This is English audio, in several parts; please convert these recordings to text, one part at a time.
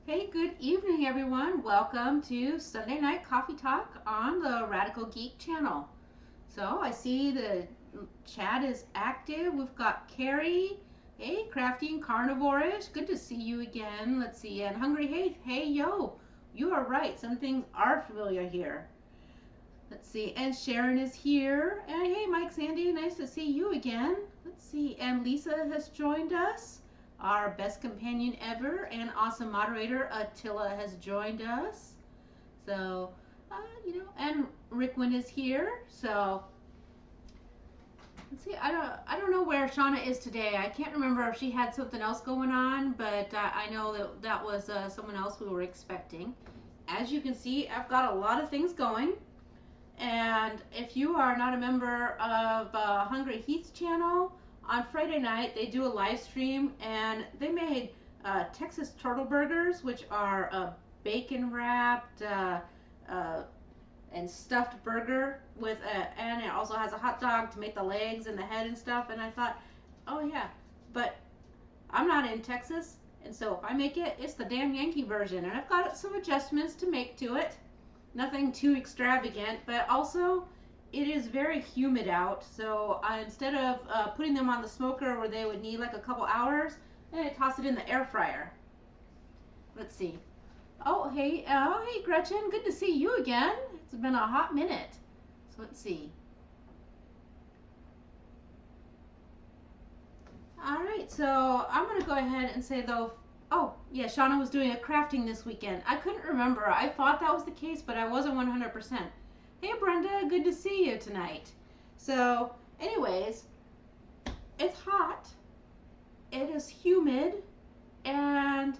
Hey, good evening, everyone. Welcome to Sunday Night Coffee Talk on the Radical Geek channel. So I see the chat is active. We've got Carrie. Hey, Crafty and Carnivore-ish. Good to see you again. Let's see. And Hungry Hey, yo. You are right. Some things are familiar here. Let's see. And Sharon is here. And hey, Mike Sandy. Nice to see you again. Let's see. And Lisa has joined us. Our best companion ever and awesome moderator Attila has joined us. So, and Rickwin is here. So, let's see. I don't know where Shauna is today. I can't remember if she had something else going on, but I know that was someone else we were expecting. As you can see, I've got a lot of things going. And if you are not a member of Hungry Heath's channel, on Friday night, they do a live stream, and they made Texas turtle burgers, which are bacon wrapped and stuffed burger with and it also has a hot dog to make the legs and the head and stuff. And I thought, oh yeah, but I'm not in Texas, and so if I make it, it's the damn Yankee version, and I've got some adjustments to make to it. Nothing too extravagant, but also it is very humid out, so instead of putting them on the smoker where they would need like a couple hours, I toss it in the air fryer. Let's see. Oh, hey Gretchen, good to see you again. It's been a hot minute. So let's see. All right, so I'm gonna go ahead and say though, oh yeah, Shauna was doing a crafting this weekend. I couldn't remember. I thought that was the case, but I wasn't 100%. Hey Brenda, good to see you tonight. So anyways, it's hot, it is humid, and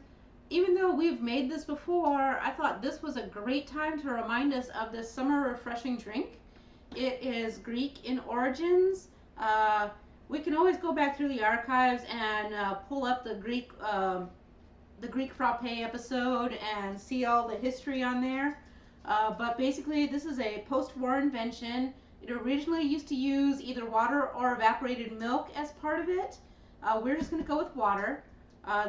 even though we've made this before, I thought this was a great time to remind us of this summer refreshing drink. It is Greek in origins. We can always go back through the archives and pull up the Greek Frappe episode and see all the history on there. But basically, this is a post-war invention. It originally used to use either water or evaporated milk as part of it. We're just going to go with water.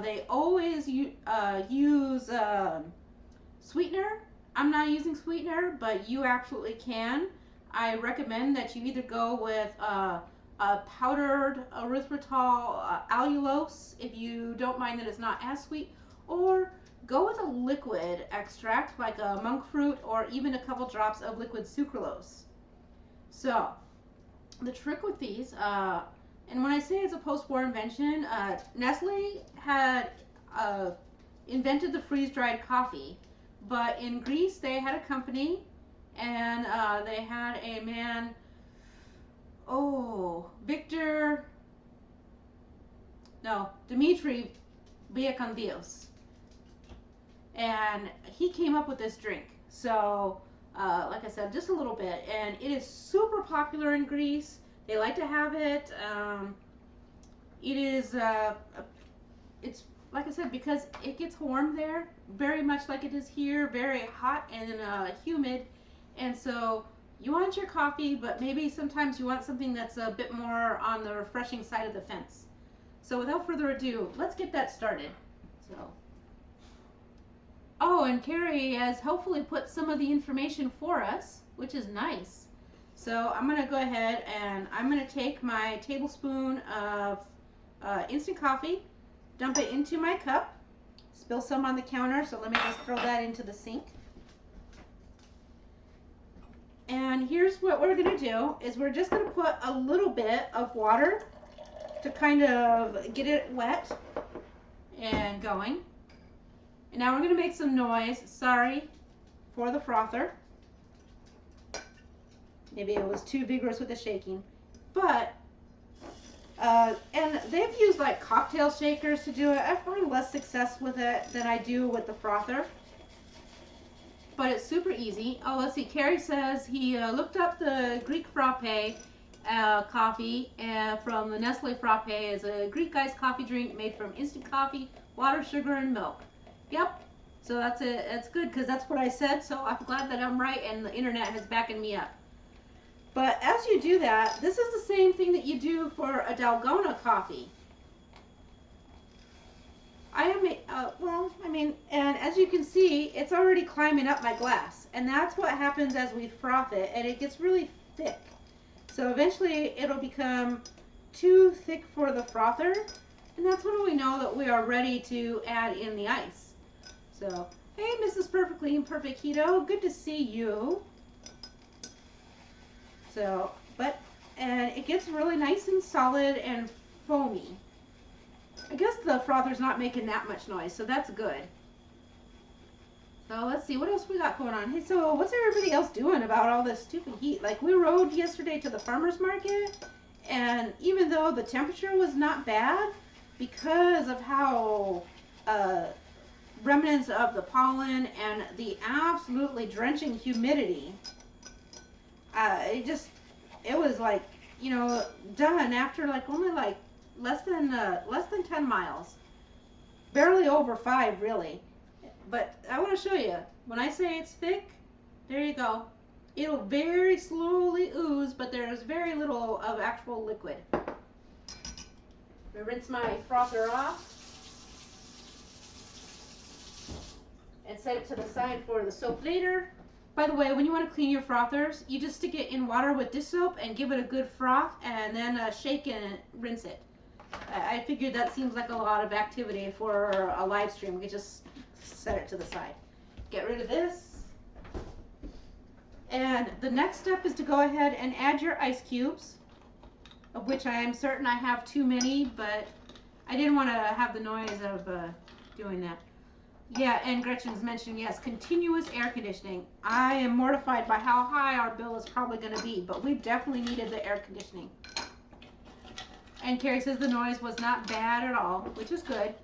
They always use sweetener. I'm not using sweetener, but you absolutely can. I recommend that you either go with a powdered erythritol allulose if you don't mind that it's not as sweet, or go with a liquid extract like a monk fruit or even a couple drops of liquid sucralose. So the trick with these, and when I say it's a post-war invention, Nestle had invented the freeze-dried coffee, but in Greece they had a company, and they had a man, Dimitri Viakondios. And he came up with this drink. So, like I said, just a little bit. And it is super popular in Greece. They like to have it. It is, it's, like I said, because it gets warm there, very much like it is here, very hot and humid. And so, you want your coffee, but maybe sometimes you want something that's a bit more on the refreshing side of the fence. So, without further ado, let's get that started. So. Oh, and Carrie has hopefully put some of the information for us, which is nice. So I'm going to go ahead and I'm going to take my tablespoon of instant coffee, dump it into my cup, spill some on the counter, so let me just throw that into the sink. And here's what we're going to do, is we're just going to put a little bit of water to kind of get it wet and going. And now we're going to make some noise. Sorry for the frother. Maybe it was too vigorous with the shaking. But, and they've used like cocktail shakers to do it. I find less success with it than I do with the frother. But it's super easy. Oh, let's see. Carrie says he looked up the Greek Frappe coffee from the Nestle Frappe. Is a Greek iced coffee drink made from instant coffee, water, sugar, and milk. Yep, so that's it. That's good because that's what I said, so I'm glad that I'm right and the internet is backing me up. But as you do that, this is the same thing that you do for a Dalgona coffee. I am, well, I mean, and as you can see, it's already climbing up my glass. And that's what happens as we froth it, and it gets really thick. So eventually it'll become too thick for the frother, and that's when we know that we are ready to add in the ice. So, hey, Mrs. Perfectly Imperfect Keto, good to see you. So, and it gets really nice and solid and foamy. I guess the frother's not making that much noise, so that's good. So let's see, what else we got going on? Hey, so what's everybody else doing about all this stupid heat? Like, we rode yesterday to the farmer's market, and even though the temperature was not bad, because of how remnants of the pollen and the absolutely drenching humidity, it was like, you know, done after like only like less than 10 miles, barely over 5 really. But I want to show you, when I say it's thick, there you go. It'll very slowly ooze, but there's very little of actual liquid. I rinse my frother off and set it to the side for the soap later. By the way, when you want to clean your frothers, you just stick it in water with dish soap and give it a good froth, and then shake and rinse it. I figured that seems like a lot of activity for a live stream. We could just set it to the side. Get rid of this. And the next step is to go ahead and add your ice cubes, of which I am certain I have too many, but I didn't want to have the noise of doing that. Yeah, and Gretchen's mentioned, yes, continuous air conditioning. I am mortified by how high our bill is probably going to be, but we definitely needed the air conditioning. And Carrie says the noise was not bad at all, which is good.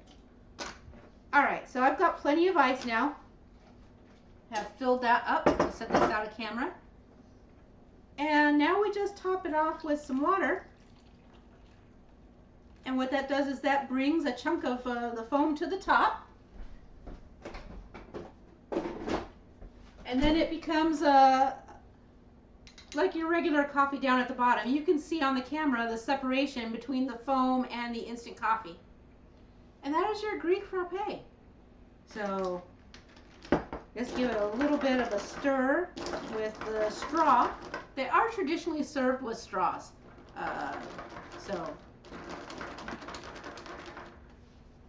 All right, so I've got plenty of ice now. Have filled that up. I'll set this out of camera. And now we just top it off with some water. And what that does is that brings a chunk of the foam to the top. And then it becomes like your regular coffee down at the bottom. You can see on the camera the separation between the foam and the instant coffee. And that is your Greek frappe. So just give it a little bit of a stir with the straw. They are traditionally served with straws.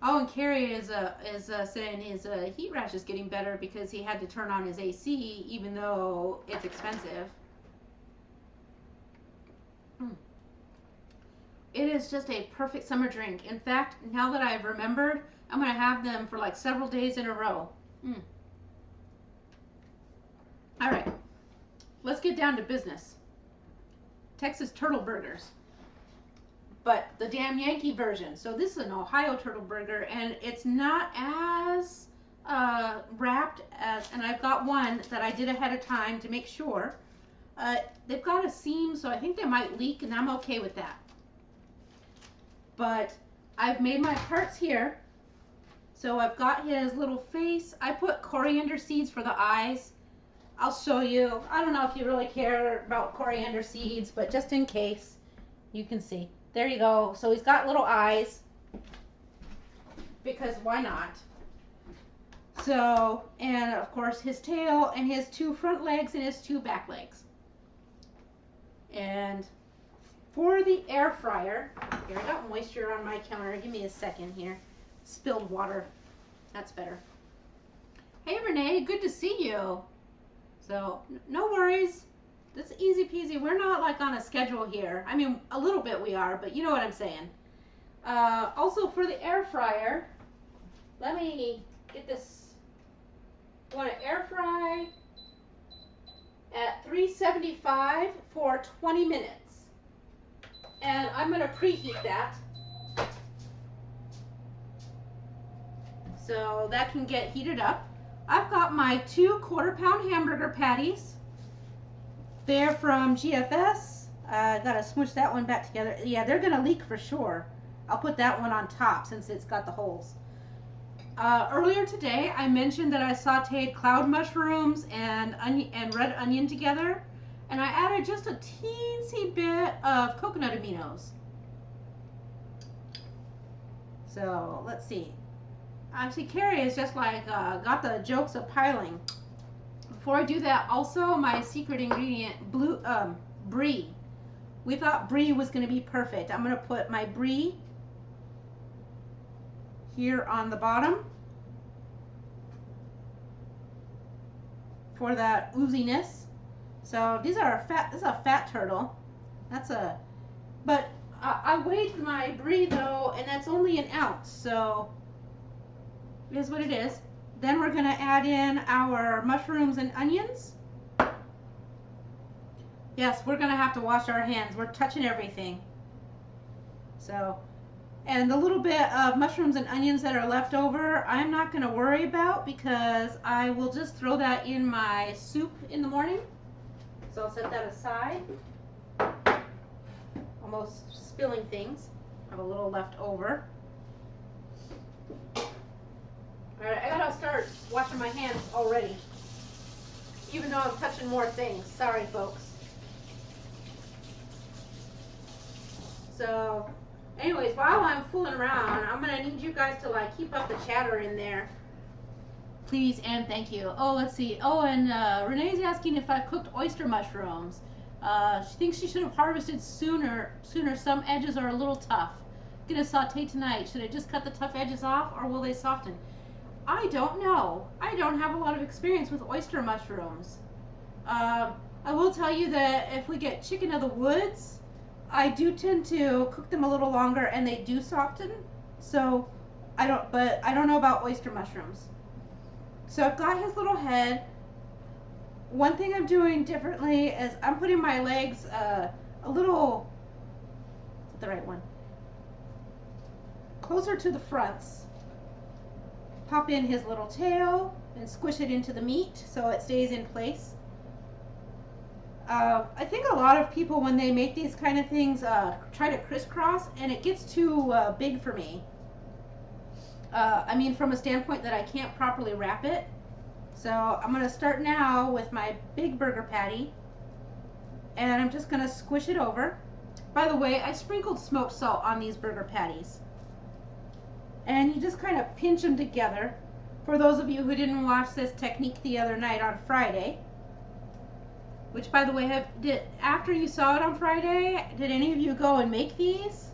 Oh, and Carrie is saying his heat rash is getting better because he had to turn on his AC even though it's expensive. It is just a perfect summer drink. In fact, now that I've remembered, I'm going to have them for like several days in a row. All right, let's get down to business. Texas turtle burgers, but the damn Yankee version. So this is an Ohio turtle burger, and it's not as wrapped as, and I've got one that I did ahead of time to make sure. They've got a seam, so I think they might leak, and I'm okay with that. But I've made my parts here. So I've got his little face. I put coriander seeds for the eyes. I'll show you. I don't know if you really care about coriander seeds, but just in case, you can see. There you go. So he's got little eyes, because why not? So, and of course his tail and his 2 front legs and his 2 back legs. And for the air fryer, here, I got moisture on my counter. Give me a second here. Spilled water. That's better. Hey Renee, good to see you. So, no worries. That's easy peasy. We're not like on a schedule here. I mean, a little bit we are, but you know what I'm saying. Also for the air fryer, let me get this. I want to air fry at 375 for 20 minutes. And I'm going to preheat that. So that can get heated up. I've got my 2 quarter-pound hamburger patties. They're from GFS. I gotta smoosh that one back together. Yeah, they're gonna leak for sure. I'll put that one on top since it's got the holes. Earlier today, I mentioned that I sauteed cloud mushrooms and red onion together, and I added just a teensy bit of coconut aminos. So let's see. Actually, Carrie is just like got the jokes of piling. Before I do that, also my secret ingredient, brie. We thought brie was going to be perfect. I'm going to put my brie here on the bottom for that ooziness. So these are fat. This is a fat turtle. That's a. But I weighed my brie though, and that's only an ounce. So it is what it is. Then we're going to add in our mushrooms and onions. Yes, we're going to have to wash our hands. We're touching everything. So, and the little bit of mushrooms and onions that are left over, I'm not going to worry about because I will just throw that in my soup in the morning. So I'll set that aside. Almost spilling things. I have a little left over. Alright, I gotta start washing my hands already. Even though I'm touching more things. Sorry, folks. So, anyways, while I'm fooling around, I'm gonna need you guys to like keep up the chatter in there. Please and thank you. Oh, let's see. Oh, and Renee's asking if I cooked oyster mushrooms. She thinks she should have harvested sooner. Some edges are a little tough. Gonna saute tonight. Should I just cut the tough edges off or will they soften? I don't know. I don't have a lot of experience with oyster mushrooms. I will tell you that if we get chicken of the woods, I do tend to cook them a little longer and they do soften. So I don't know about oyster mushrooms. So I've got his little head. One thing I'm doing differently is I'm putting my legs a little, is that the right one? Closer to the fronts. Pop in his little tail and squish it into the meat so it stays in place. I think a lot of people when they make these kind of things try to crisscross and it gets too big for me. I mean from a standpoint that I can't properly wrap it. So I'm going to start now with my big burger patty and I'm just going to squish it over. By the way, I sprinkled smoked salt on these burger patties. And you just kind of pinch them together. For those of you who didn't watch this technique the other night on Friday, which by the way, after you saw it on Friday, did any of you go and make these?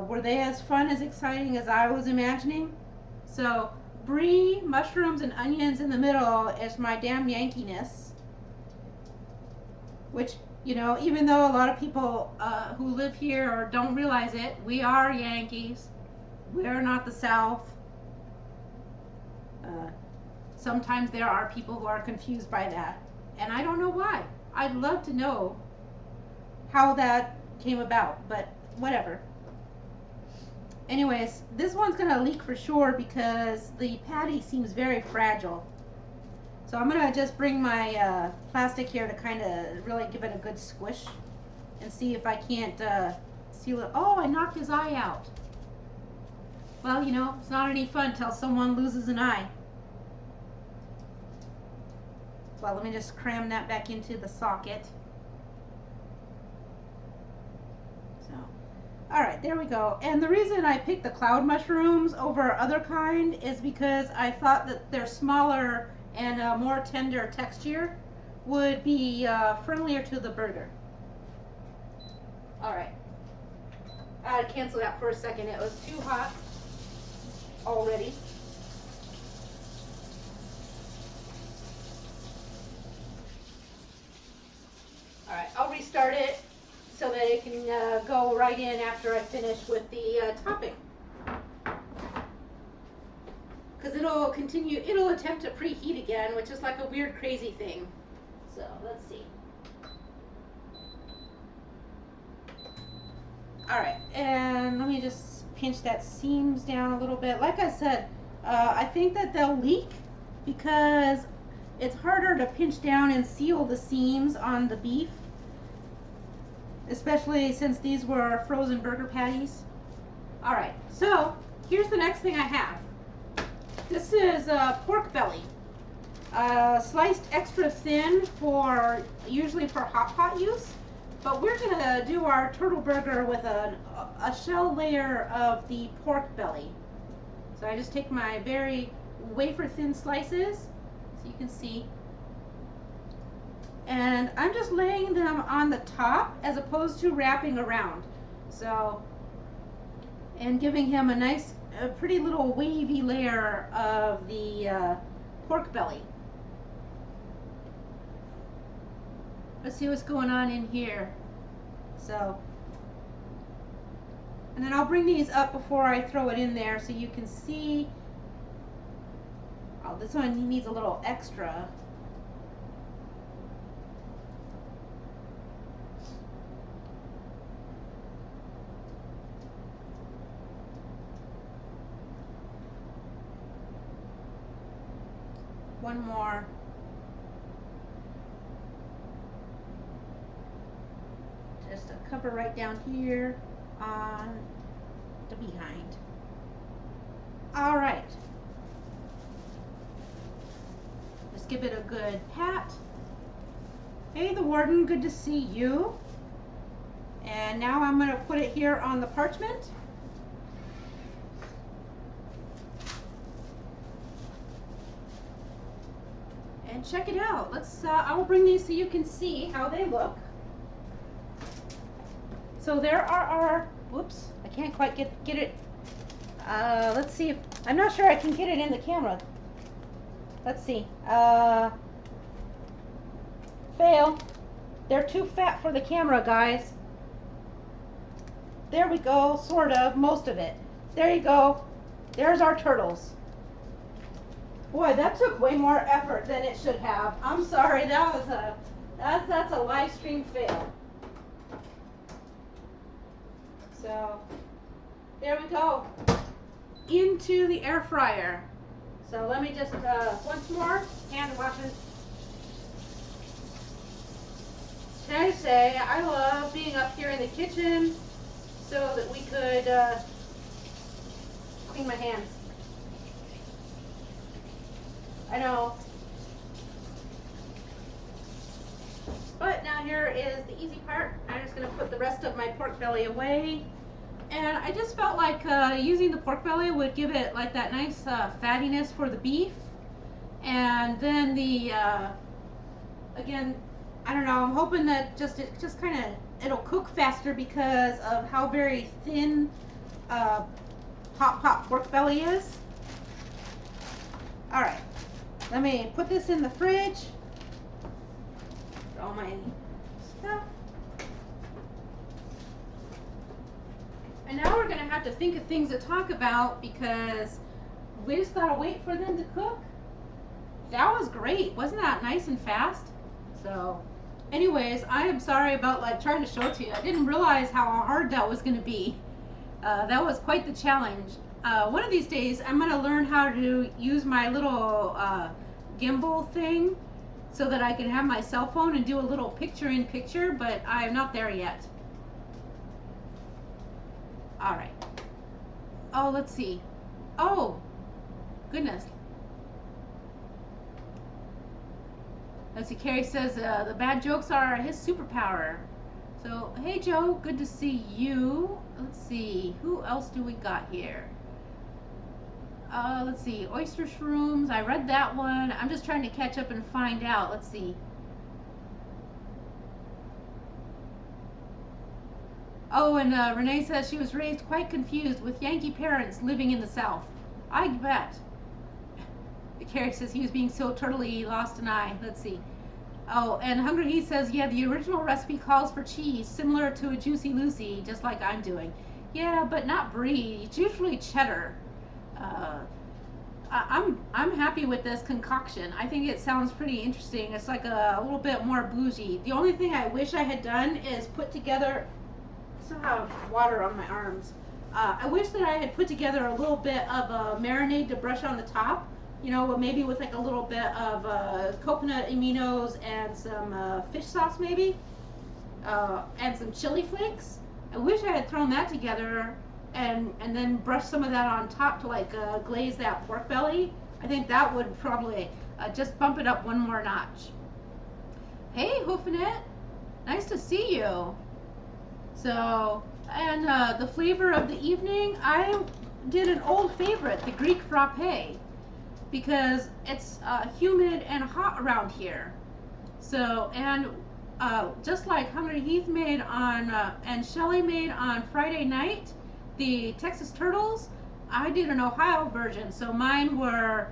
Were they as fun, as exciting as I was imagining? So, brie, mushrooms, and onions in the middle is my damn Yankiness. Which, you know, even though a lot of people who live here or don't realize it, we are Yankees. We're not the South. Sometimes there are people who are confused by that. And I don't know why. I'd love to know how that came about, but whatever. Anyways, this one's going to leak for sure because the patty seems very fragile. So I'm going to just bring my plastic here to kind of really give it a good squish and see if I can't seal it. Oh, I knocked his eye out. Well, you know, it's not any fun till someone loses an eye. Well, let me just cram that back into the socket. So, all right, there we go. And the reason I picked the cloud mushrooms over other kind is because I thought that their smaller and more tender texture would be friendlier to the burger. All right. I had to cancel that for a second. It was too hot already. Alright, I'll restart it so that it can go right in after I finish with the topping. Because it'll attempt to preheat again, which is like a weird, crazy thing. So, let's see. Alright, and let me just pinch that seams down a little bit. Like I said, I think that they'll leak because it's harder to pinch down and seal the seams on the beef, especially since these were frozen burger patties. Alright, so here's the next thing I have. This is pork belly, sliced extra thin for usually for hot pot use. But we're going to do our turtle burger with a shell layer of the pork belly. So I just take my very wafer thin slices, so you can see, and I'm just laying them on the top as opposed to wrapping around. So, and giving him a pretty little wavy layer of the pork belly. Let's see what's going on in here. So, and then I'll bring these up before I throw it in there so you can see. Oh, this one needs a little extra. One more. Just a cover right down here on the behind. All right. Just give it a good pat. Hey, the warden, good to see you. And now I'm going to put it here on the parchment. And check it out. I will bring these so you can see how they look. So there are our, whoops, I can't quite get it. Let's see if, I'm not sure I can get it in the camera. Let's see. Fail. They're too fat for the camera, guys. There we go, sort of, most of it. There you go. There's our turtles. Boy, that took way more effort than it should have. I'm sorry, that's a live stream fail. So, there we go. Into the air fryer. So let me just, once more, hand washing. Can I say, I love being up here in the kitchen so that we could clean my hands. I know. But now here is the easy part. I'm just going to put the rest of my pork belly away. And I just felt like using the pork belly would give it like that nice fattiness for the beef. And then the, again, I don't know, I'm hoping that it just kind of, it'll cook faster because of how very thin hot pork belly is. All right. Let me put this in the fridge. All my stuff. And now we're going to have to think of things to talk about because we just got to wait for them to cook. That was great. Wasn't that nice and fast? So, anyways, I am sorry about like trying to show it to you. I didn't realize how hard that was going to be. That was quite the challenge. One of these days, I'm going to learn how to use my little gimbal thing so that I can have my cell phone and do a little picture-in-picture, but I'm not there yet. All right. Oh, let's see. Oh, goodness. Let's see, Carrie says the bad jokes are his superpower. So, hey, Joe, good to see you. Let's see, who else do we got here? Let's see, oyster shrooms. I read that one. I'm just trying to catch up and find out. Let's see. Oh, and Renee says she was raised quite confused with Yankee parents living in the South. I bet. Carrie says he was being so totally lost an eye. Let's see. Oh, and Hungry He says, yeah, the original recipe calls for cheese, similar to a Juicy Lucy, just like I'm doing. Yeah, but not brie. It's usually cheddar. I'm happy with this concoction. I think it sounds pretty interesting. It's like a little bit more bougie. The only thing I wish I had done is put together, I still have water on my arms. I wish that I had put together a little bit of a marinade to brush on the top, you know, maybe with like a little bit of coconut aminos and some fish sauce maybe, and some chili flakes. I wish I had thrown that together and then brush some of that on top to like glaze that pork belly. I think that would probably just bump it up one more notch. Hey, Hoofinette, nice to see you. So, and the flavor of the evening, did an old favorite, the Greek frappe, because it's humid and hot around here. So, and just like Hungry Heath made on, and Shelly made on Friday night, the Texas Turtles, I did an Ohio version. So mine were,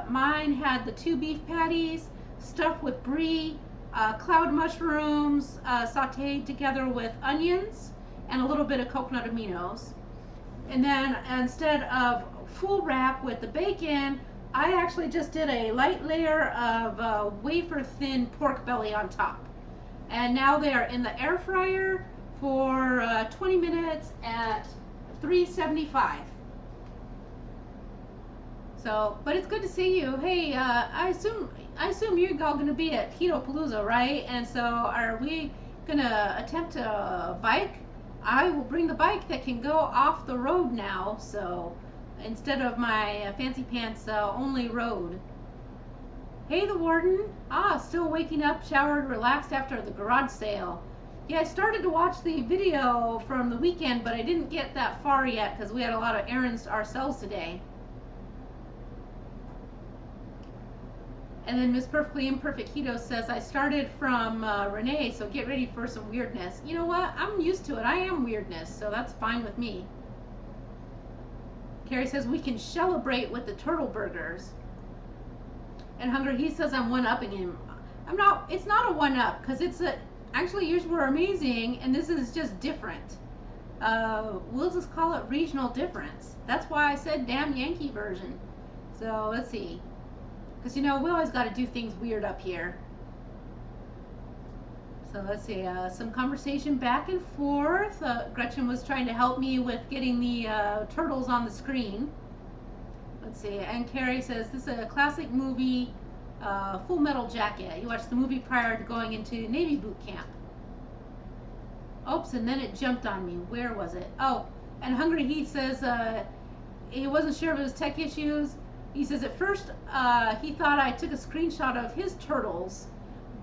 mine had the 2 beef patties stuffed with brie, cloud mushrooms sauteed together with onions and a little bit of coconut aminos. And then instead of full wrap with the bacon, I actually just did a light layer of wafer thin pork belly on top. And now they are in the air fryer for 20 minutes at 375. So, but it's good to see you. Hey, I assume you're all gonna be at Keto Palooza, right? And so, are we gonna attempt a bike? I will bring the bike that can go off the road now. So, instead of my fancy pants only road. Hey, the warden. Still waking up, showered, relaxed after the garage sale. Yeah, I started to watch the video from the weekend, but I didn't get that far yet because we had a lot of errands ourselves today. And then Miss Perfectly Imperfect Keto says, I started from Renee, so get ready for some weirdness. You know what? I'm used to it. I am weirdness, so that's fine with me. Carrie says, we can celebrate with the turtle burgers. And Hunger, he says, I'm one-upping him. I'm not, it's not a one-up, because it's a, actually yours were amazing, and this is just different. We'll just call it regional difference. That's why I said damn Yankee version. So let's see. Because, you know, we always got to do things weird up here. So let's see, some conversation back and forth. Gretchen was trying to help me with getting the turtles on the screen. Let's see, and Carrie says, this is a classic movie, Full Metal Jacket. You watched the movie prior to going into Navy boot camp. Oops, and then it jumped on me. Where was it? Oh, and Hungry Heath says he wasn't sure of his tech issues. He says at first he thought I took a screenshot of his turtles,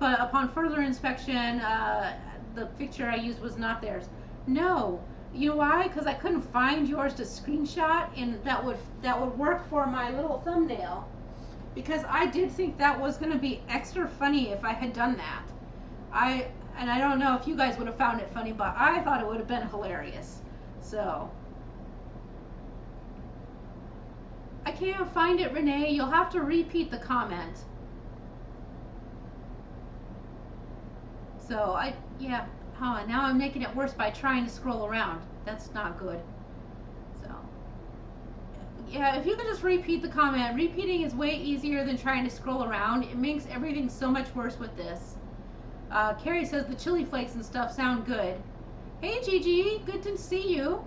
but upon further inspection, the picture I used was not theirs. No, you know why? Because I couldn't find yours to screenshot, and that would work for my little thumbnail. Because I did think that was going to be extra funny if I had done that. And I don't know if you guys would have found it funny, but I thought it would have been hilarious. So. I can't find it, Renee. You'll have to repeat the comment. So, now I'm making it worse by trying to scroll around. That's not good. So, yeah, if you could just repeat the comment. Repeating is way easier than trying to scroll around. It makes everything so much worse with this. Carrie says the chili flakes and stuff sound good. Hey, Gigi, good to see you.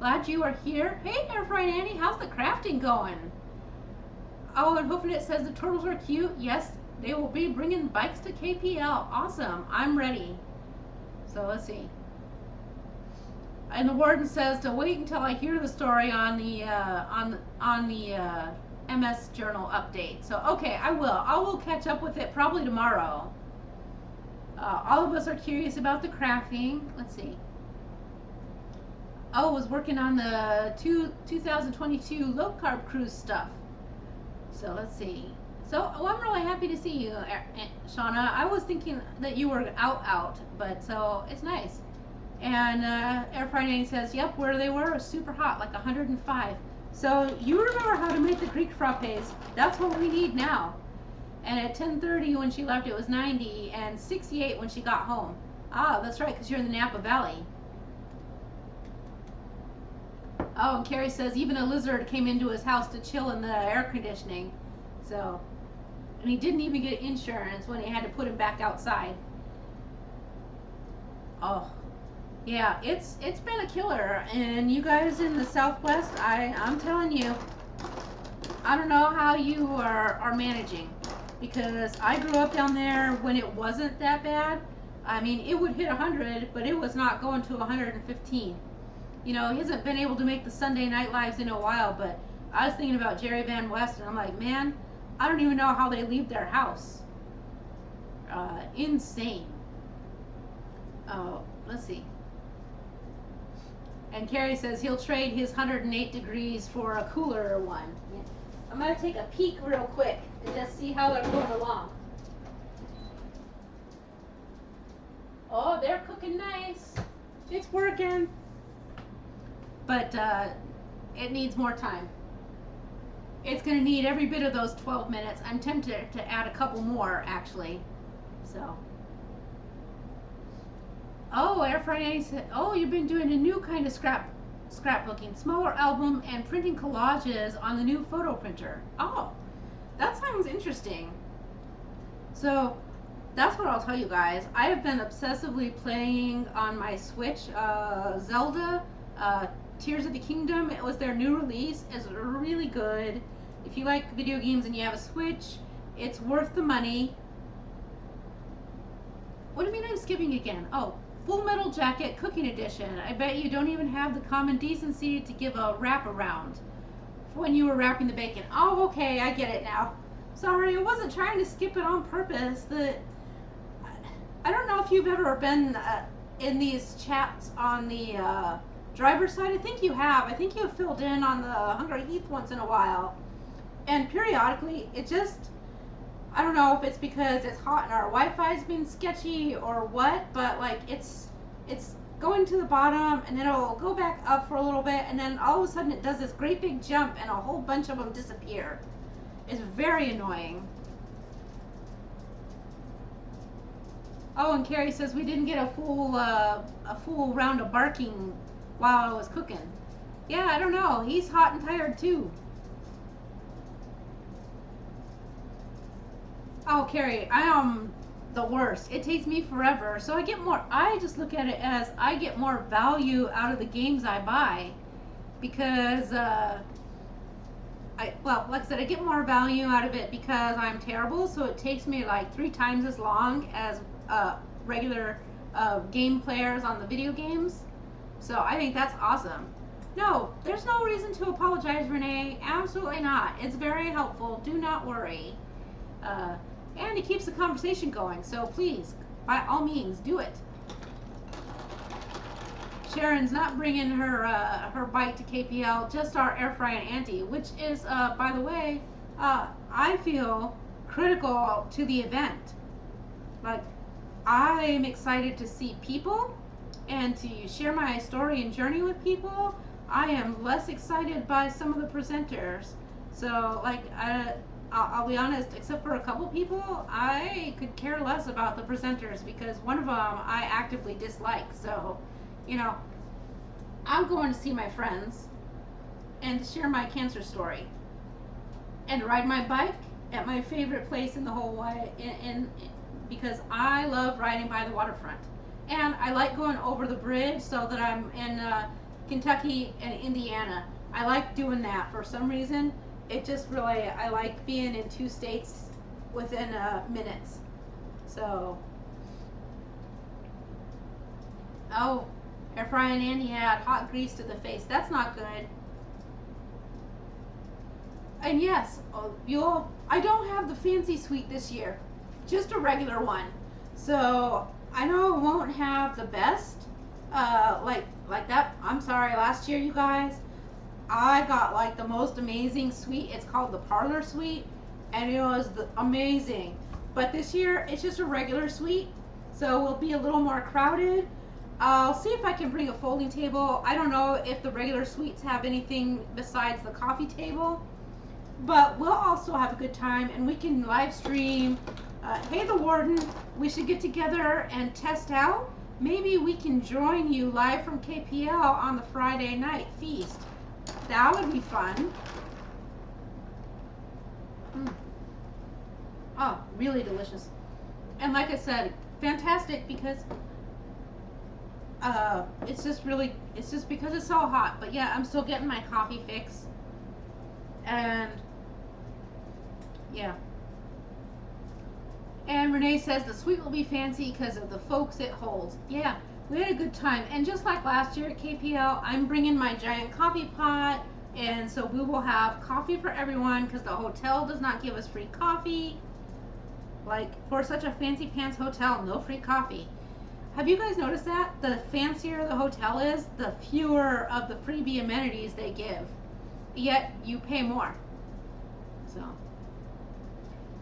Glad you are here. Hey, Air Fry Annie, how's the crafting going? Oh, and Hoofnit says the turtles are cute. Yes, they will be bringing bikes to KPL. Awesome. I'm ready. So let's see. And the warden says to wait until I hear the story on the MS Journal update. So okay, I will. I will catch up with it probably tomorrow. All of us are curious about the crafting. Let's see. Oh, was working on the 2022 low carb cruise stuff. So let's see. So I'm really happy to see you, Shauna. I was thinking that you were out, but so it's nice. And Air Friday says, yep, where they were was super hot, like 105. So you remember how to make the Greek frappes. That's what we need now. And at 10:30 when she left, it was 90, and 68 when she got home. Ah, that's right, because you're in the Napa Valley. Oh, and Carrie says even a lizard came into his house to chill in the air conditioning. So, and he didn't even get insurance when he had to put him back outside. Oh, yeah, it's been a killer. And you guys in the Southwest, I'm telling you, I don't know how you are managing, because I grew up down there when it wasn't that bad. I mean, it would hit 100, but it was not going to 115. You know, he hasn't been able to make the Sunday Night Lives in a while, but I was thinking about Jerry Van West, and I'm like, man, I don't even know how they leave their house. Insane. Let's see. And Carrie says he'll trade his 108 degrees for a cooler one. Yeah. I'm going to take a peek real quick and just see how they're going along. Oh, they're cooking nice. It's working. But it needs more time. It's going to need every bit of those 12 minutes. I'm tempted to add a couple more, actually. So. Oh, Air Friday said, oh, you've been doing a new kind of scrapbooking, smaller album and printing collages on the new photo printer. Oh, that sounds interesting. So that's what I'll tell you guys. I have been obsessively playing on my Switch Zelda Tears of the Kingdom. It was their new release. It's really good. If you like video games and you have a Switch, it's worth the money. What do you mean I'm skipping again? Oh, Full Metal Jacket Cooking Edition. I bet you don't even have the common decency to give a wrap around when you were wrapping the bacon. Oh, okay, I get it now. Sorry, I wasn't trying to skip it on purpose. I don't know if you've ever been in these chats on the driver's side. I think you have. I think you've filled in on the Hungry Heath once in a while. And periodically, it just, I don't know if it's because it's hot and our Wi-Fi's been sketchy or what, but like it's going to the bottom and then it'll go back up for a little bit and then all of a sudden it does this great big jump and a whole bunch of them disappear. It's very annoying. Oh, and Carrie says we didn't get a full round of barking while I was cooking. Yeah, I don't know. He's hot and tired too. Oh, Carrie, I am the worst. It takes me forever. So I just look at it as I get more value out of the games I buy because, well, like I said, I get more value out of it because I'm terrible. So it takes me like 3 times as long as regular game players on the video games. So I think that's awesome. No, there's no reason to apologize, Renee. Absolutely not. It's very helpful. Do not worry. And it keeps the conversation going, so please, by all means, do it. Sharon's not bringing her bike to KPL, just our air fry and auntie, which is, by the way, I feel critical to the event. Like, I'm excited to see people and to share my story and journey with people. I am less excited by some of the presenters. So, like, I'll be honest, except for a couple people, I could care less about the presenters because one of them I actively dislike. So, you know, I'm going to see my friends and to share my cancer story and ride my bike at my favorite place in the whole way, because I love riding by the waterfront. And I like going over the bridge so that I'm in Kentucky and Indiana. I like doing that for some reason. It just really, I like being in 2 states within minutes. So, oh, air fry and Andy had hot grease to the face. That's not good. And yes, I don't have the fancy suite this year, just a regular one. So I know it won't have the best, like that. I'm sorry, last year, you guys, I got like the most amazing suite. It's called the Parlor Suite, and it was amazing. But this year, it's just a regular suite, so we'll be a little more crowded. I'll see if I can bring a folding table. I don't know if the regular suites have anything besides the coffee table, but we'll also have a good time, and we can live stream. Hey, the Warden, we should get together and test out. Maybe we can join you live from KPL on the Friday night feast. That would be fun. Oh, really delicious. And like I said, fantastic because it's just because it's so hot. But yeah, I'm still getting my coffee fix. And yeah. And Renee says the suite will be fancy because of the folks it holds. Yeah, we had a good time. And just like last year at KPL, I'm bringing my giant coffee pot. And so we will have coffee for everyone because the hotel does not give us free coffee. Like, for such a fancy pants hotel, no free coffee. Have you guys noticed that? The fancier the hotel is, the fewer of the freebie amenities they give. Yet you pay more. So.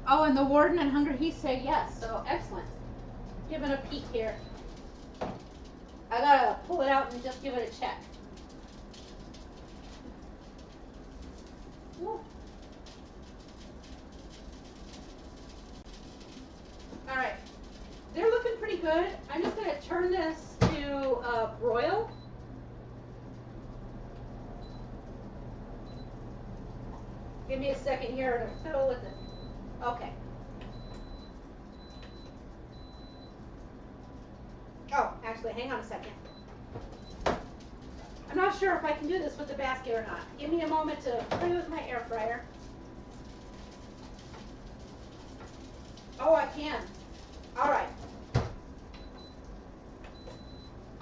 Oh, and the warden and Hunger He said yes, so excellent. Give it a peek here. I gotta pull it out and just give it a check. Ooh. All right, they're looking pretty good. I'm just gonna turn this to broil. Give me a second here to fiddle with it. Okay. Oh, actually, hang on a second. I'm not sure if I can do this with the basket or not. Give me a moment to play with my air fryer. Oh, I can. All right.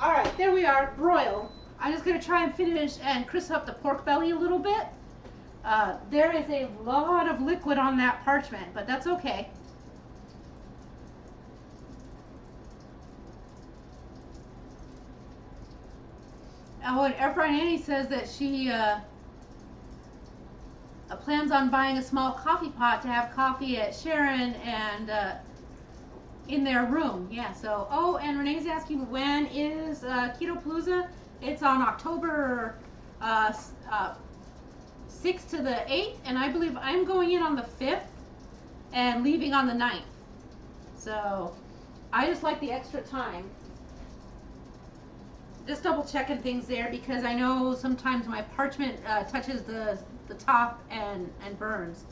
All right, there we are, broil. I'm just gonna try and finish and crisp up the pork belly a little bit. There is a lot of liquid on that parchment, but that's okay. Oh, and Air Fryer Annie says that she plans on buying a small coffee pot to have coffee at Sharon and in their room. Yeah, so, oh, and Renee's asking when is Keto Palooza? It's on October 6th to the 8th, and I believe I'm going in on the 5th and leaving on the 9th. So, I just like the extra time. Just double checking things there because I know sometimes my parchment touches the top and burns.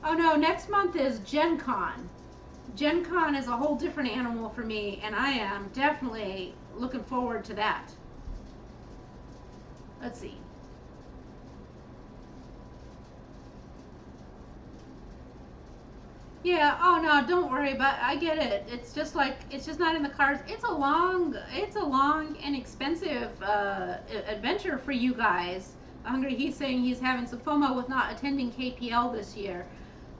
Oh no, next month is Gen Con. Gen Con is a whole different animal for me, and I am definitely looking forward to that. Let's see. Yeah, oh no, don't worry about it. I get it. It's just like, it's just not in the cards. It's a long and expensive adventure for you guys. Hungry, he's saying he's having some FOMO with not attending KPL this year.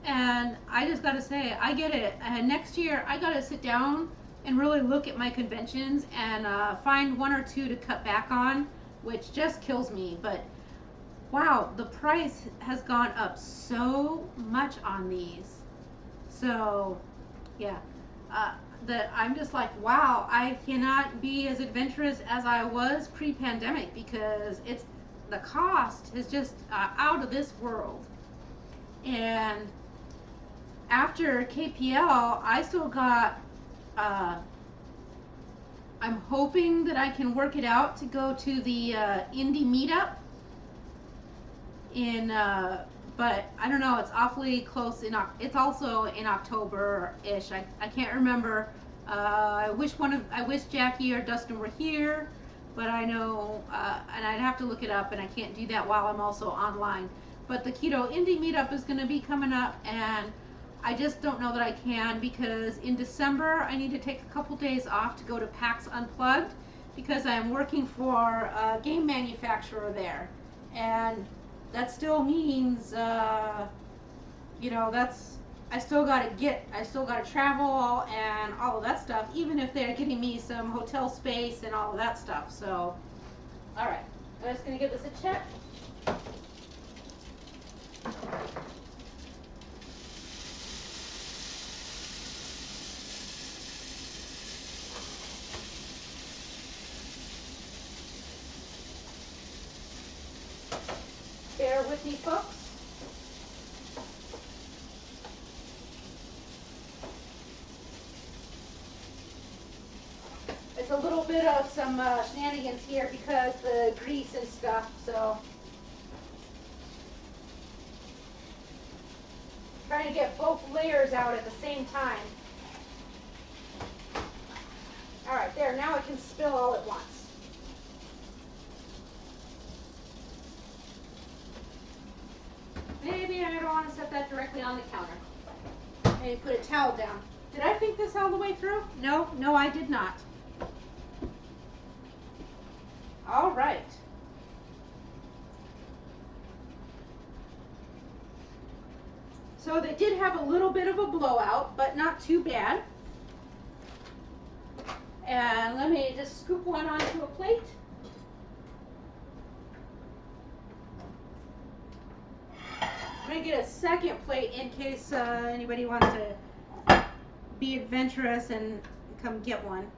And I just gotta say, I get it. Next year, I gotta sit down and really look at my conventions and find one or two to cut back on, which just kills me. But wow, the price has gone up so much on these. So, yeah, that I'm just like, wow, I cannot be as adventurous as I was pre-pandemic because the cost is just out of this world. And after KPL, I still got, I'm hoping that I can work it out to go to the indie meetup in but I don't know, it's awfully close it's also in October-ish. I can't remember. I wish Jackie or Dustin were here, but I know, and I'd have to look it up, and I can't do that while I'm also online. But the Keto Indie Meetup is going to be coming up, and I just don't know that I can because in December I need to take a couple days off to go to PAX Unplugged because I'm working for a game manufacturer there. And that still means, you know, I still gotta travel and all of that stuff, even if they're getting me some hotel space and all of that stuff. So, all right, I'm just gonna give this a check. Bear with me, folks. It's a little bit of some shenanigans here because the grease and stuff, so trying to get both layers out at the same time. All right, there, now it can spill all at once. Maybe I don't want to set that directly on the counter. Maybe put a towel down. Did I think this all the way through? No, I did not. All right. So they did have a little bit of a blowout, but not too bad. And let me just scoop one onto a plate. I'm going to get a second plate in case anybody wants to be adventurous and come get one.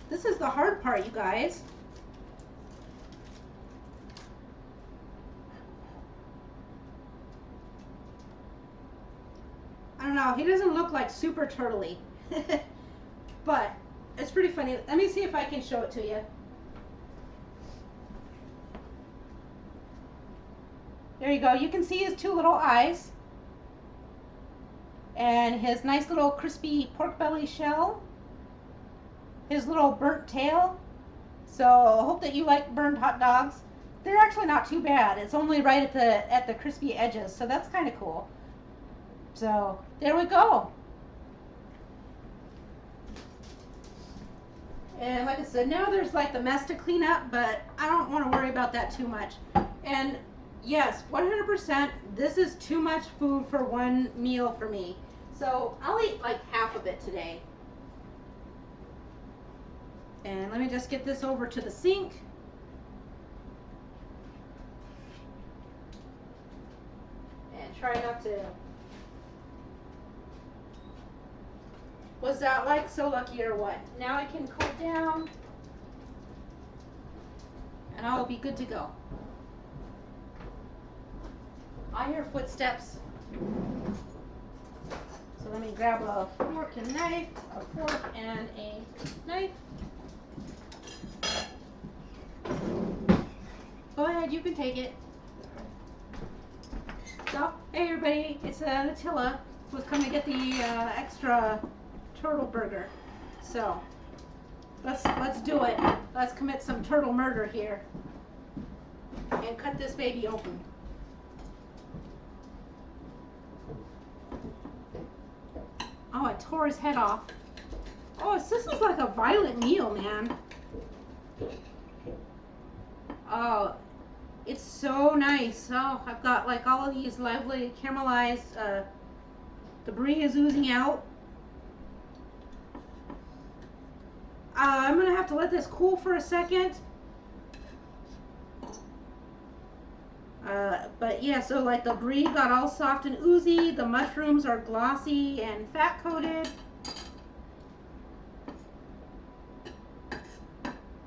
This is the hard part, you guys. I don't know, he doesn't look like super turtley. But it's pretty funny. Let me see if I can show it to you. There you go. You can see his two little eyes. And his nice little crispy pork belly shell. His little burnt tail. So I hope that you like burned hot dogs. They're actually not too bad. It's only right at the crispy edges, so that's kind of cool. So there we go. And like I said, now there's like the mess to clean up, but I don't want to worry about that too much. And yes, 100%, this is too much food for one meal for me. So I'll eat like half of it today. And let me just get this over to the sink. And try not to. Was that like so lucky or what? Now I can cool down. And I'll be good to go. I hear footsteps. So let me grab a fork and knife, a fork and a knife. Go ahead, you can take it. So, hey everybody, it's Natilla. Was coming to get the extra turtle burger. So, let's do it. Let's commit some turtle murder here. And cut this baby open. Oh, I tore his head off. Oh, this is like a violent meal, man. Oh, it's so nice. Oh, I've got like all of these lovely caramelized debris is oozing out. I'm gonna have to let this cool for a second. But yeah, so like the brie got all soft and oozy. The mushrooms are glossy and fat coated.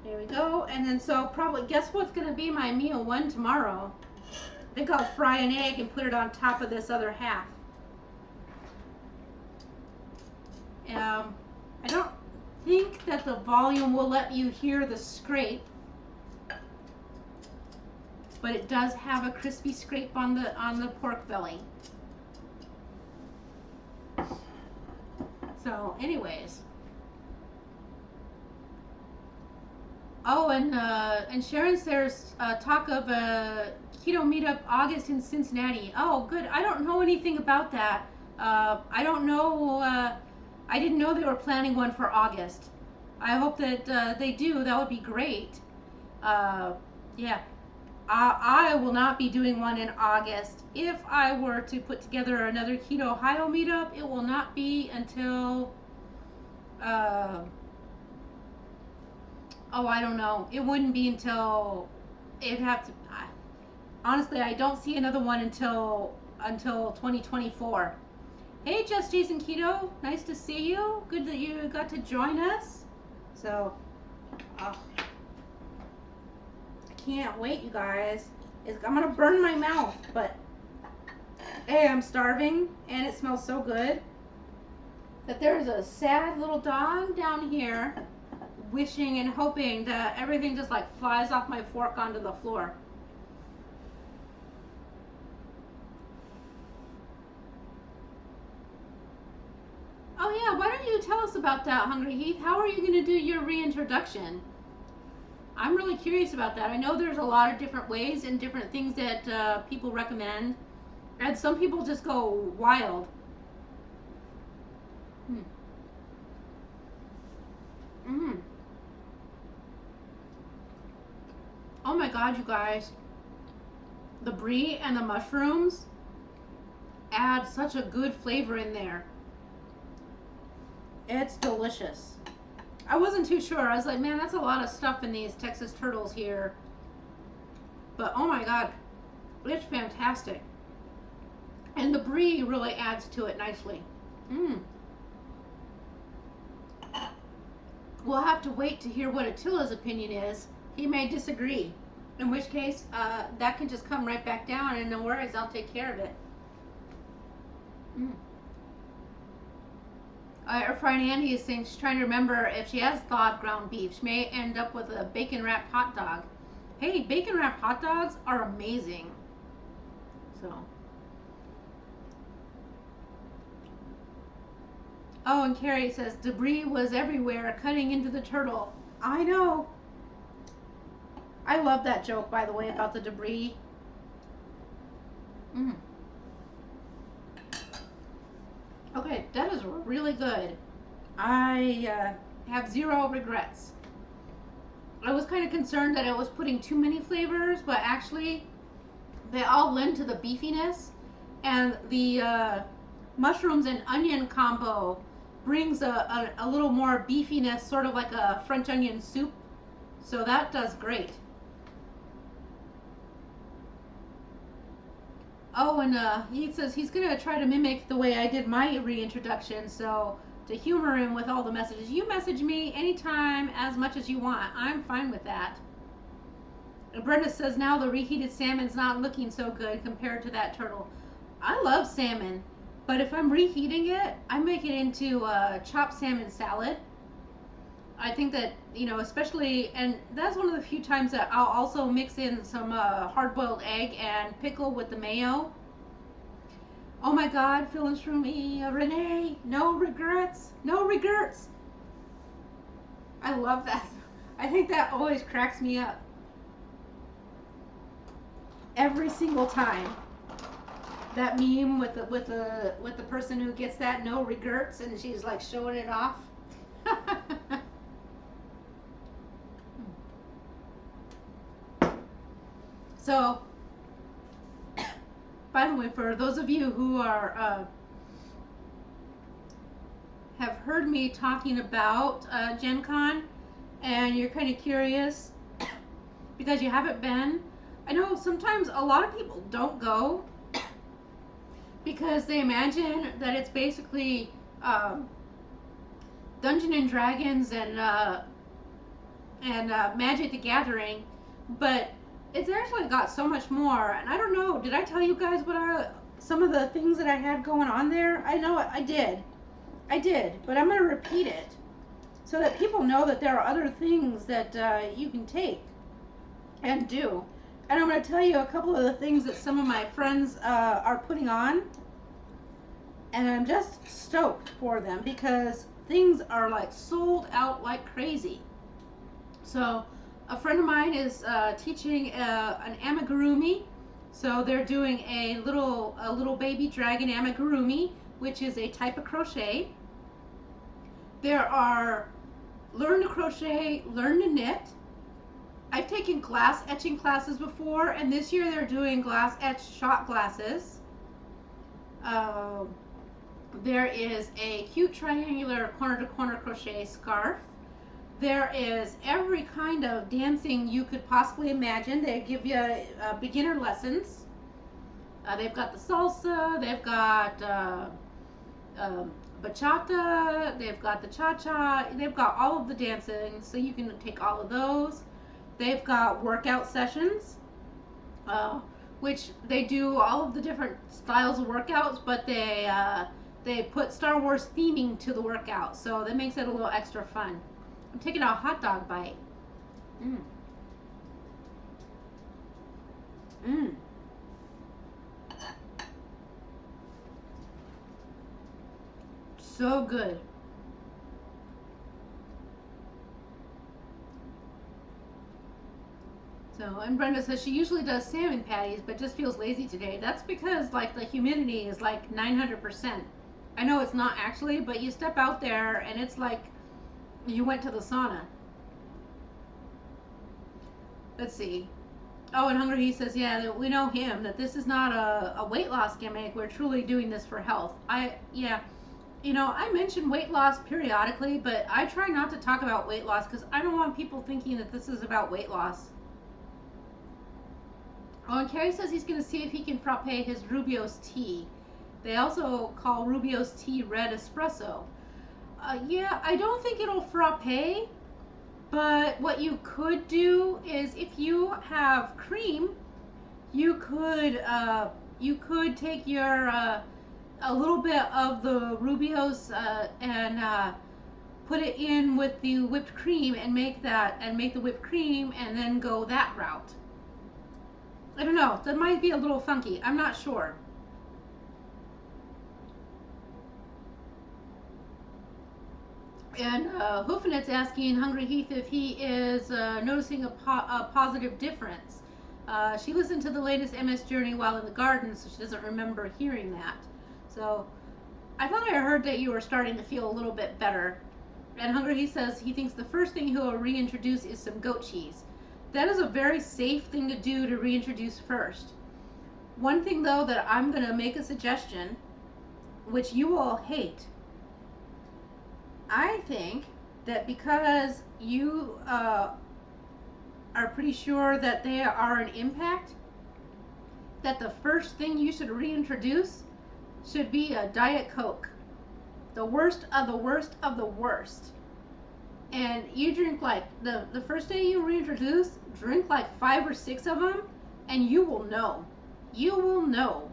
There we go. And then so probably guess what's gonna be my meal one tomorrow? I think I'll fry an egg and put it on top of this other half. I don't think that the volume will let you hear the scrape, but it does have a crispy scrape on the pork belly. So, anyways. Oh, and Sharon, there's talk of a keto meetup August in Cincinnati. Oh, good. I don't know anything about that. I don't know. I didn't know they were planning one for August. I hope that they do. That would be great. Yeah. I will not be doing one in August. If I were to put together another KetOH-IO meetup, it will not be until, oh, I don't know. It wouldn't be until, it'd have to, honestly, I don't see another one until 2024. Hey, Just Jason Keto, nice to see you. Good that you got to join us. So, I can't wait, you guys. I'm gonna burn my mouth, but hey, I'm starving and it smells so good. That there's a sad little dog down here wishing and hoping that everything just like flies off my fork onto the floor. Oh yeah, why don't you tell us about that, Hungry Heath? How are you going to do your reintroduction? I'm really curious about that. I know there's a lot of different ways and different things that people recommend. And some people just go wild. Oh my God, you guys. The brie and the mushrooms add such a good flavor in there. It's delicious. I wasn't too sure. I was like, man, that's a lot of stuff in these Texas turtles here. But oh my God, it's fantastic. And the brie really adds to it nicely. We'll have to wait to hear what Attila's opinion is. He may disagree. In which case, that can just come right back down, and no worries, I'll take care of it. Our friend Andy is saying she's trying to remember if she has thawed ground beef. She may end up with a bacon wrapped hot dog. Hey, bacon wrapped hot dogs are amazing. So. Oh, and Carrie says debris was everywhere, cutting into the turtle. I know. I love that joke, by the way, about the debris. Okay, that is really good. I have zero regrets. I was kind of concerned that it was putting too many flavors, but actually they all lend to the beefiness, and the mushrooms and onion combo brings a little more beefiness, sort of like a French onion soup. So that does great. Oh, and he says he's going to try to mimic the way I did my reintroduction, so to humor him with all the messages. You message me anytime, as much as you want. I'm fine with that. And Brenda says now the reheated salmon's not looking so good compared to that turtle. I love salmon, but if I'm reheating it, I make it into chopped salmon salad. I think that, you know, especially, and that's one of the few times that I'll also mix in some hard-boiled egg and pickle with the mayo. Oh my God, feeling shroomy, Renee, no regrets, no regrets. I love that. I think that always cracks me up. Every single time. That meme with the person who gets that no regrets and she's like showing it off. So, by the way, for those of you who are have heard me talking about Gen Con and you're kind of curious because you haven't been, I know sometimes a lot of people don't go because they imagine that it's basically Dungeons and Dragons and Magic the Gathering, but it's actually got so much more. And I don't know, did I tell you guys what some of the things that I had going on there? I know I did, but I'm going to repeat it so that people know that there are other things that you can take and do. And I'm going to tell you a couple of the things that some of my friends are putting on, and I'm just stoked for them because things are like sold out like crazy. So a friend of mine is teaching an amigurumi. So they're doing a little baby dragon amigurumi, which is a type of crochet. There are learn to crochet, learn to knit. I've taken glass etching classes before, and this year they're doing glass etched shot glasses. There is a cute triangular corner to corner crochet scarf. There is every kind of dancing you could possibly imagine. They give you beginner lessons. They've got the salsa, they've got bachata, they've got the cha-cha, they've got all of the dancing, so you can take all of those. They've got workout sessions, which they do all of the different styles of workouts, but they put Star Wars theming to the workout, so that makes it a little extra fun. I'm taking a hot dog bite. So good. So, and Brenda says she usually does salmon patties, but just feels lazy today. That's because like the humidity is like 900%. I know it's not actually, but you step out there and it's like you went to the sauna. Let's see. Oh, and Hungry he says, yeah, that we know him, that this is not a weight loss gimmick. We're truly doing this for health. Yeah, I mention weight loss periodically, but I try not to talk about weight loss because I don't want people thinking that this is about weight loss. Oh, and Carrie says he's going to see if he can frappe his Rubio's tea. They also call Rubio's tea red espresso. Yeah, I don't think it'll frappe, but what you could do is if you have cream, you could take your a little bit of the Rubio's and put it in with the whipped cream and make the whipped cream and then go that route. I don't know. That might be a little funky. I'm not sure. And Hoofinet's asking Hungry Heath if he is noticing a positive difference. She listened to the latest MS Journey while in the garden, so she doesn't remember hearing that. So I thought I heard that you were starting to feel a little bit better. And Hungry Heath says he thinks the first thing he will reintroduce is some goat cheese. That is a very safe thing to do to reintroduce first. One thing though that I'm going to make a suggestion, which you will hate. I think that because you are pretty sure that they are an impact, that the first thing you should reintroduce should be a Diet Coke. The worst of the worst of the worst. And you drink like, the first day you reintroduce, drink like 5 or 6 of them, and you will know. You will know.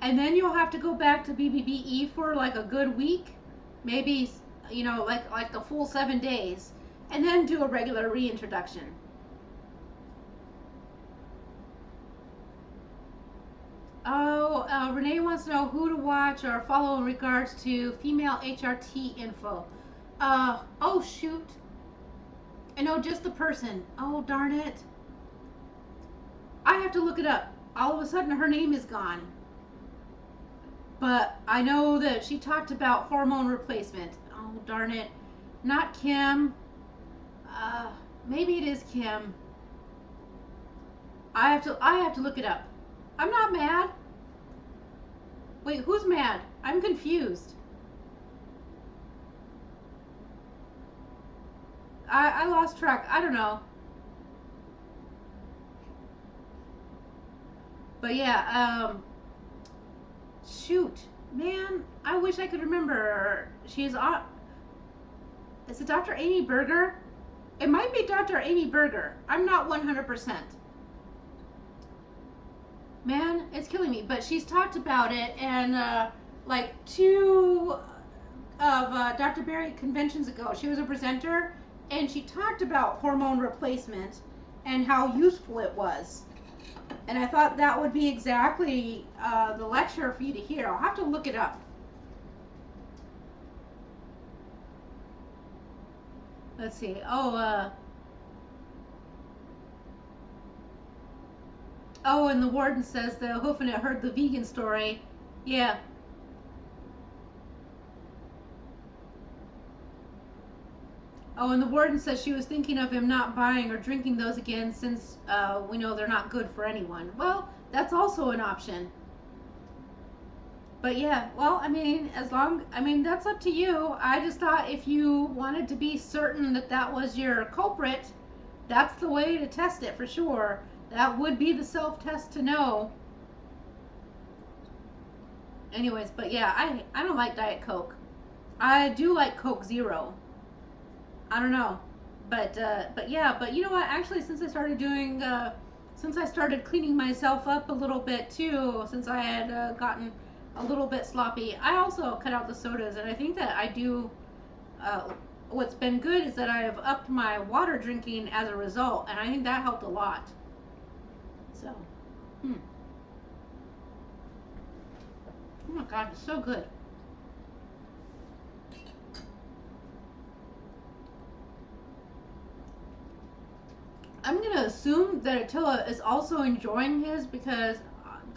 And then you'll have to go back to BBBE for like a good week, maybe, like the full 7 days, and then do a regular reintroduction. Oh, Renee wants to know who to watch or follow in regards to female HRT info. Oh shoot. I know just the person. Oh darn it. I have to look it up. All of a sudden her name is gone. But I know that she talked about hormone replacement. Oh darn it. Not Kim. Maybe it is Kim. I have to look it up. I'm not mad. Wait, who's mad? I'm confused. I lost track. I don't know. But yeah, shoot. Man, I wish I could remember. She's on. Is it Dr. Amy Berger? It might be Dr. Amy Berger. I'm not 100%. Man, it's killing me. But she's talked about it, and like 2 of Dr. Berry conventions ago, she was a presenter, and she talked about hormone replacement and how useful it was. And I thought that would be exactly the lecture for you to hear. I'll have to look it up. Let's see. Oh, and the warden says the Hoofinett heard the vegan story. Yeah. Oh, and the warden says she was thinking of him not buying or drinking those again since we know they're not good for anyone. Well, that's also an option. But yeah, well, that's up to you. I just thought if you wanted to be certain that that was your culprit, that's the way to test it for sure. That would be the self-test to know. Anyways, but yeah, I don't like Diet Coke. I do like Coke Zero. I don't know. But you know what? Actually, since I started cleaning myself up a little bit too, since I had gotten a little bit sloppy, I also cut out the sodas, and I think that I do. What's been good is that I have upped my water drinking as a result, and I think that helped a lot. So, oh my God, it's so good. I'm going to assume that Attila is also enjoying his because,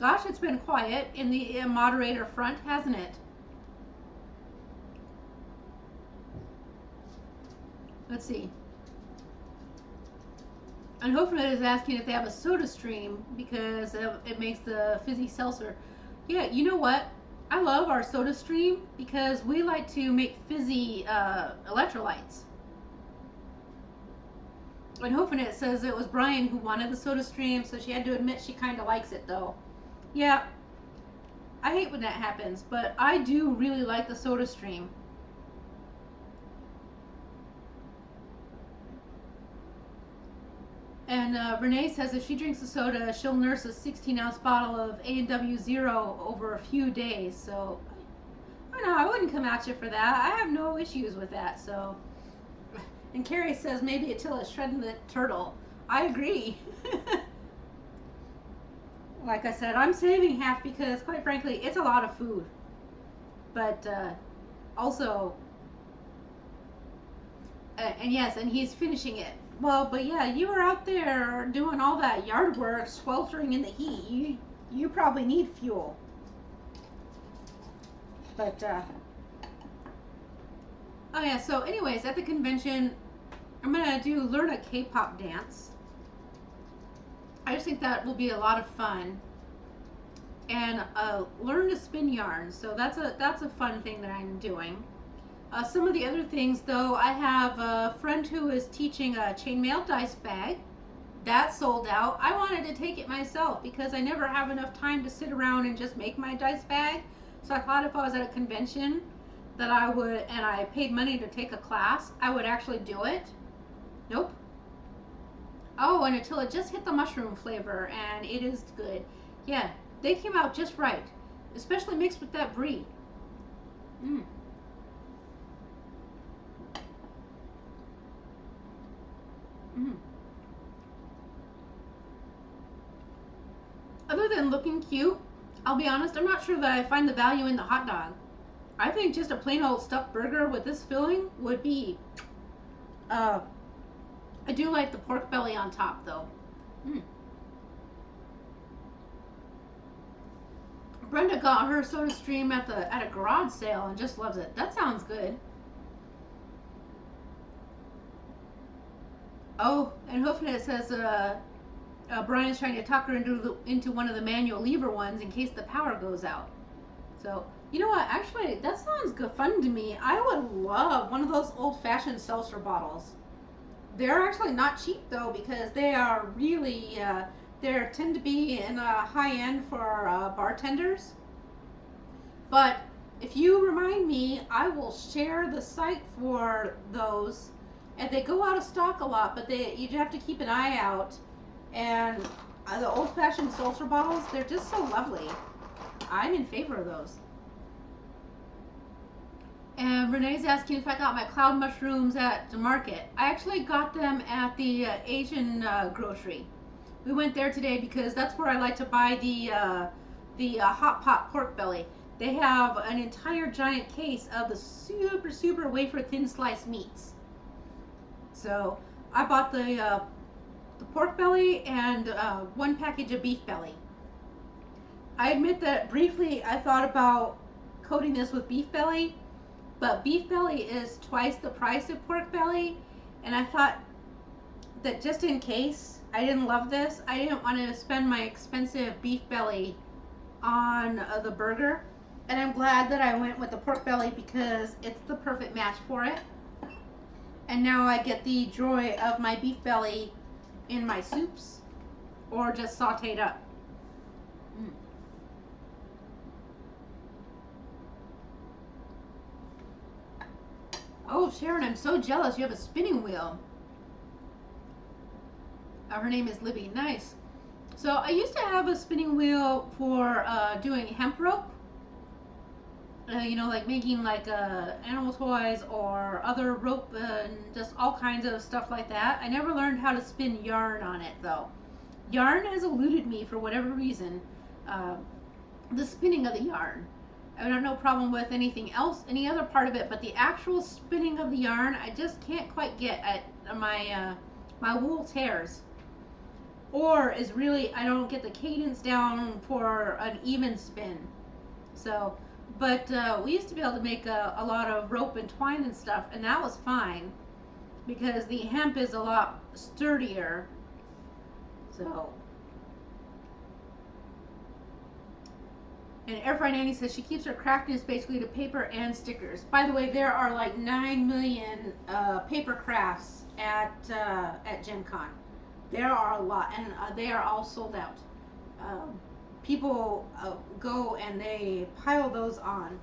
gosh, it's been quiet in the moderator front, hasn't it? Let's see. And Hoferman is asking if they have a soda stream because it makes the fizzy seltzer. Yeah, you know what? I love our soda stream because we like to make fizzy electrolytes. And Hoferman says it was Brian who wanted the soda stream, so she had to admit she kind of likes it though. Yeah, I hate when that happens, but I do really like the soda stream. And Renee says if she drinks a soda, she'll nurse a 16-ounce bottle of A&W Zero over a few days. So, I know, I wouldn't come at you for that. I have no issues with that. So, and Carrie says maybe Attila's shredding the turtle. I agree. Like I said, I'm saving half because, quite frankly, it's a lot of food. But also, and yes, and he's finishing it. Well, but yeah, you were out there doing all that yard work, sweltering in the heat. You probably need fuel. But oh yeah. So, anyways, at the convention, I'm gonna learn a K-pop dance. I just think that will be a lot of fun, and learn to spin yarn. So that's a fun thing that I'm doing. Some of the other things, though, I have a friend who is teaching a chainmail dice bag. That sold out. I wanted to take it myself because I never have enough time to sit around and just make my dice bag. So I thought if I was at a convention that I would, and I paid money to take a class, I would actually do it. Nope. Oh, and Attila just hit the mushroom flavor, and it is good. Yeah, they came out just right, especially mixed with that brie. Mmm. Mm. Other than looking cute, I'll be honest, I'm not sure that I find the value in the hot dog. I think just a plain old stuffed burger with this filling would be, I do like the pork belly on top though. Mm. Brenda got her soda stream at a garage sale and just loves it. That sounds good. Oh, and Hoofnet says Brian's trying to talk her into one of the manual lever ones in case the power goes out. So, you know what? Actually, that sounds good fun to me. I would love one of those old-fashioned seltzer bottles. They're actually not cheap though because they are really they tend to be in a high end for bartenders. But if you remind me, I will share the site for those. And they go out of stock a lot, but you have to keep an eye out. And the old-fashioned seltzer bottles, they're just so lovely. I'm in favor of those. And Renee's asking if I got my cloud mushrooms at the market. I actually got them at the Asian grocery. We went there today because that's where I like to buy the hot pot pork belly. They have an entire giant case of the super wafer thin sliced meats. So I bought the pork belly and one package of beef belly. I admit that briefly I thought about coating this with beef belly, but beef belly is twice the price of pork belly, and I thought that just in case I didn't love this, I didn't want to spend my expensive beef belly on the burger. And I'm glad that I went with the pork belly because it's the perfect match for it. And now I get the joy of my beef belly in my soups or just sauteed up. Mm. Oh, Sharon, I'm so jealous. You have a spinning wheel. Her name is Libby. Nice. So I used to have a spinning wheel for doing hemp rope. You know, like making like animal toys or other rope and just all kinds of stuff like that. I never learned how to spin yarn on it though. Yarn has eluded me for whatever reason. The spinning of the yarn. I have no problem with anything else, any other part of it, but the actual spinning of the yarn, I just can't quite get at my wool tears. Or is really, I don't get the cadence down for an even spin. So, but we used to be able to make a lot of rope and twine and stuff, and that was fine because the hemp is a lot sturdier So, and Air Fry Nanny says she keeps her craftiness basically to paper and stickers. By the way, there are like 9 million paper crafts at Gen Con. There are a lot, and they are all sold out. People go and they pile those on.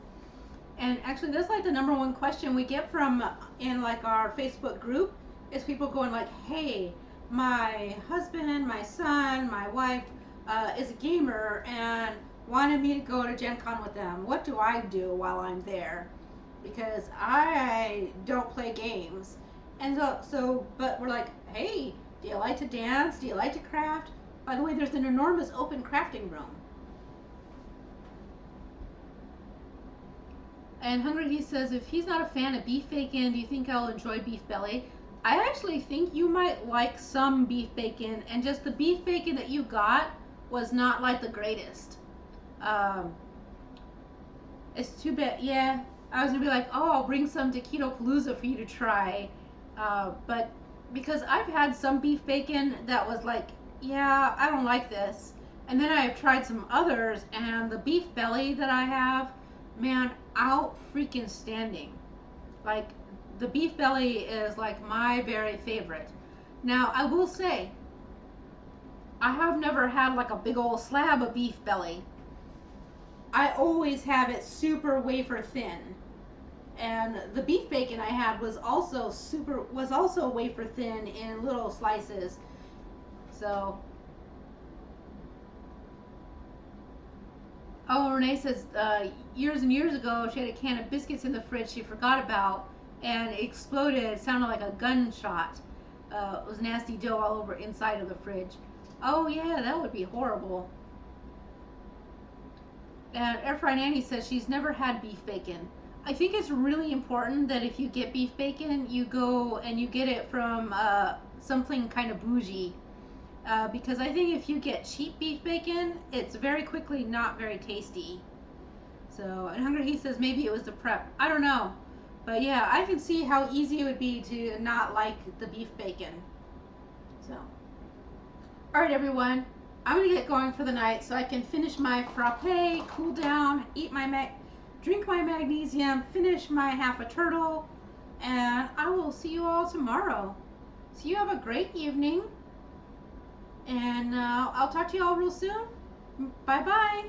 And actually, that's like the number one question we get from in like our Facebook group is people going like, "Hey, my husband, my son, my wife is a gamer and wanted me to go to Gen Con with them. What do I do while I'm there? Because I don't play games." And but we're like, "Hey, do you like to dance? Do you like to craft?" By the way, there's an enormous open crafting room. And Hungry He says, if he's not a fan of beef bacon, do you think I'll enjoy beef belly? I actually think you might like some beef bacon, and just the beef bacon that you got was not like the greatest. It's too bad. Yeah, I was gonna be like, oh, I'll bring some to Keto Palooza for you to try, but because I've had some beef bacon that was like, yeah, I don't like this, and then I've tried some others, and the beef belly that I have, man, out freaking standing. Like, the beef belly is like my very favorite. Now, I will say, I have never had like a big old slab of beef belly. I always have it super wafer thin. And the beef bacon I had was also wafer thin in little slices. So, oh, Renee says years and years ago she had a can of biscuits in the fridge she forgot about and it exploded. It sounded like a gunshot. It was nasty dough all over inside of the fridge. Oh yeah, that would be horrible. And Air Fry Nanny says she's never had beef bacon. I think it's really important that if you get beef bacon, you go and you get it from something kind of bougie. Because I think if you get cheap beef bacon, it's very quickly not very tasty. So, and Hungry He says maybe it was the prep. I don't know. But yeah, I can see how easy it would be to not like the beef bacon. So, alright everyone, I'm going to get going for the night so I can finish my frappe, cool down, drink my magnesium, finish my half a turtle, and I will see you all tomorrow. So you have a great evening, and I'll talk to you all real soon. Bye bye.